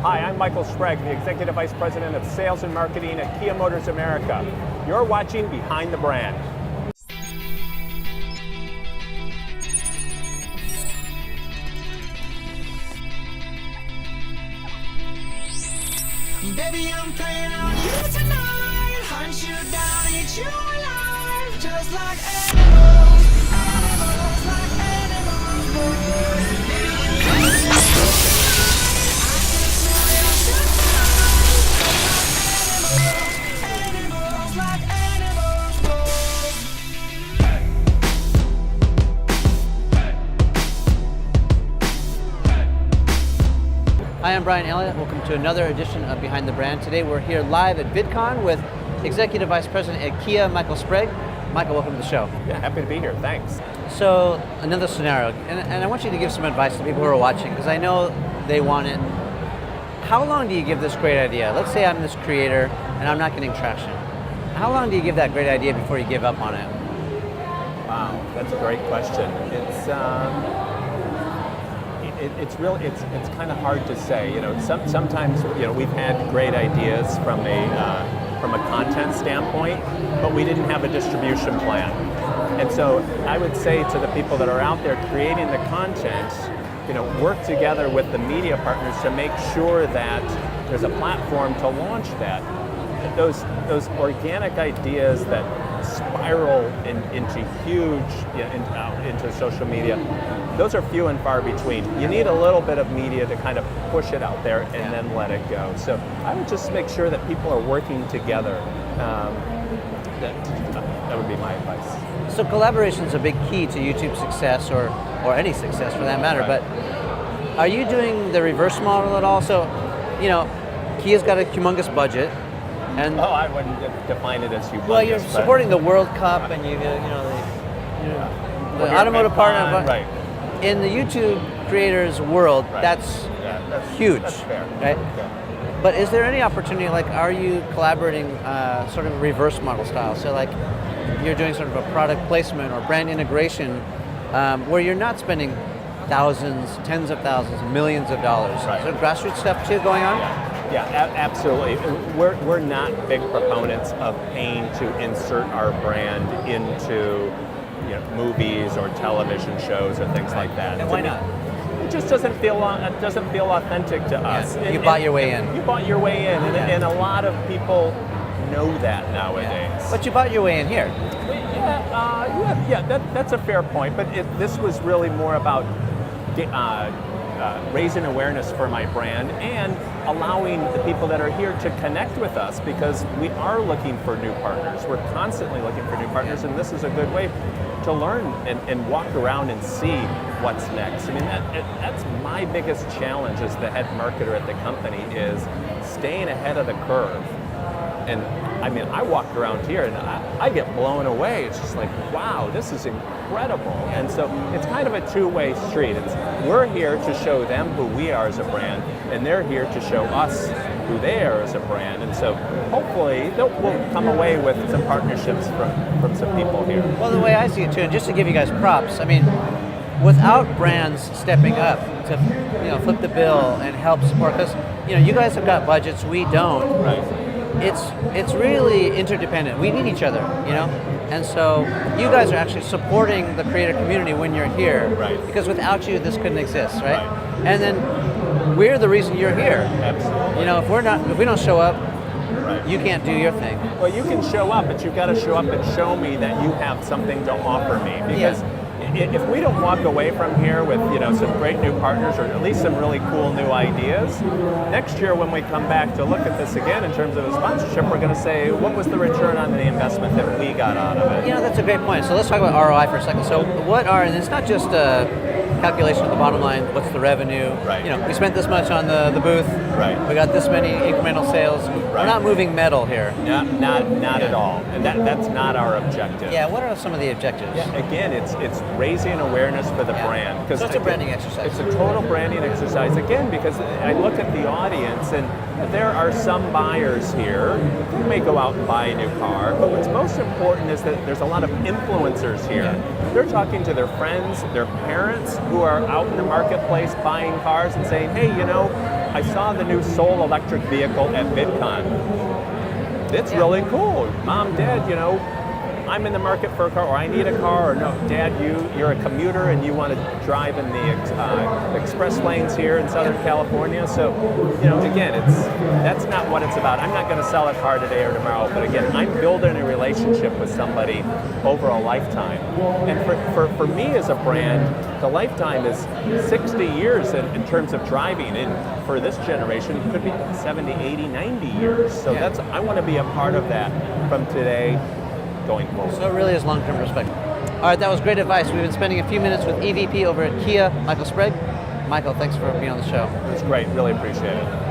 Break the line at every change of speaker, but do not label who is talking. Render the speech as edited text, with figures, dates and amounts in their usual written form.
Hi, I'm Michael Sprague, the Executive Vice President of Sales and Marketing at Kia Motors America. You're watching Behind the Brand.
Baby, I'm playing on you tonight. Hunt you down, eat you alive. Just like animals, animals, like animals, boys. Baby, you I can smell your surprise. Just like animals, like animals, boys.
Hi, I'm Bryan Elliott. Welcome to another edition of Behind the Brand. Today we're here live at VidCon with Executive Vice President at Kia, Michael Sprague. Michael, welcome to the show.
Yeah, happy to be here. Thanks.
So, another scenario, and I want you to give some advice to people who are watching, because I know they want it. How long do you give this great idea? Let's say I'm this creator and I'm not getting traction. How long do you give that great idea before you give up on it?
Wow, that's a great question. It's kind of hard to say. You know, sometimes we've had great ideas from a content standpoint, but we didn't have a distribution plan. And so I would say to the people that are out there creating the content, work together with the media partners to make sure that there's a platform to launch that. Those organic ideas that spiral into huge, into social media, those are few and far between. You need a little bit of media to kind of push it out there and then let it go. So I would just make sure that people are working together. That would be my advice.
So collaboration is a big key to YouTube success, or any success for that matter,
Right.
but are you doing the reverse model at all? So, Kia's got a humongous budget, and
I wouldn't define it as humongous.
well, you're
but-
supporting the World Cup, and the
Well,
automotive partner.
fun, right.
In the YouTube creators world,
Right.
that's
That's
huge,
That's fair.
right?
Okay.
But is there any opportunity, are you collaborating sort of reverse model style? So you're doing sort of a product placement or brand integration where you're not spending thousands, tens of thousands, millions of dollars.
Right.
Is there grassroots stuff too going on?
Yeah, absolutely. We're not big proponents of paying to insert our brand into movies or television shows or things like that.
And why not?
It just doesn't feel authentic to us.
You bought your way in.
You bought your way in, and a lot of people know that nowadays.
Yeah. But you bought your way in here.
That's a fair point. But this was really more about raising awareness for my brand and allowing the people that are here to connect with us, because we are looking for new partners. We're constantly looking for new partners, and this is a good way to learn and walk around and see what's next. I mean, that's my biggest challenge as the head marketer at the company, is staying ahead of the curve. And I mean, I walk around here and I get blown away. It's just like, wow, this is incredible. And so it's kind of a two-way street. We're here to show them who we are as a brand, and they're here to show us who they are as a brand. And so hopefully we'll come away with some partnerships from some people here.
Well, the way I see it too, and just to give you guys props, I mean, without brands stepping up to flip the bill and help support, because you guys have got budgets, we don't.
Right.
It's really interdependent. We need each other, and so you guys are actually supporting the creator community when you're here,
Right.
because without you, this couldn't exist, right?
Right.
And then we're the reason you're here.
Absolutely.
If we don't show up,
Right.
you can't do your thing.
Well, you can show up, but you've got to show up and show me that you have something to offer me. Because if we don't walk away from here with some great new partners, or at least some really cool new ideas, next year when we come back to look at this again in terms of a sponsorship, we're going to say, what was the return on the investment that we got out of it?
That's a great point. So let's talk about ROI for a second. So and it's not just a calculation of the bottom line, what's the revenue?
Right.
We spent this much on the booth.
Right.
We got this many incremental sales. We're not moving metal here.
Not at all. And that's not our objective.
Yeah, what are some of the objectives?
Yeah, again, it's raising awareness for the brand.
So it's a branding exercise.
It's a total branding exercise, again, because I look at the audience, and there are some buyers here who may go out and buy a new car, but what's most important is that there's a lot of influencers here. Yeah. They're talking to their friends, their parents, who are out in the marketplace buying cars and saying, hey, I saw the new Soul electric vehicle at VidCon. It's really cool. Mom, Dad, you know, I'm in the market for a car, or I need a car, or no, Dad, you're a commuter and you want to drive in the express lanes here in Southern California. So, you know, again, that's not what it's about. I'm not going to sell a car today or tomorrow, but again, I'm building a relationship with somebody over a lifetime. And for me as a brand, the lifetime is 60 years in terms of driving, and for this generation, it could be 70, 80, 90 years. So I want to be a part of that from today going forward.
So it really is long-term perspective. All right, that was great advice. We've been spending a few minutes with EVP over at Kia, Michael Sprague. Michael, thanks for being on the show.
It's great. Really appreciate it.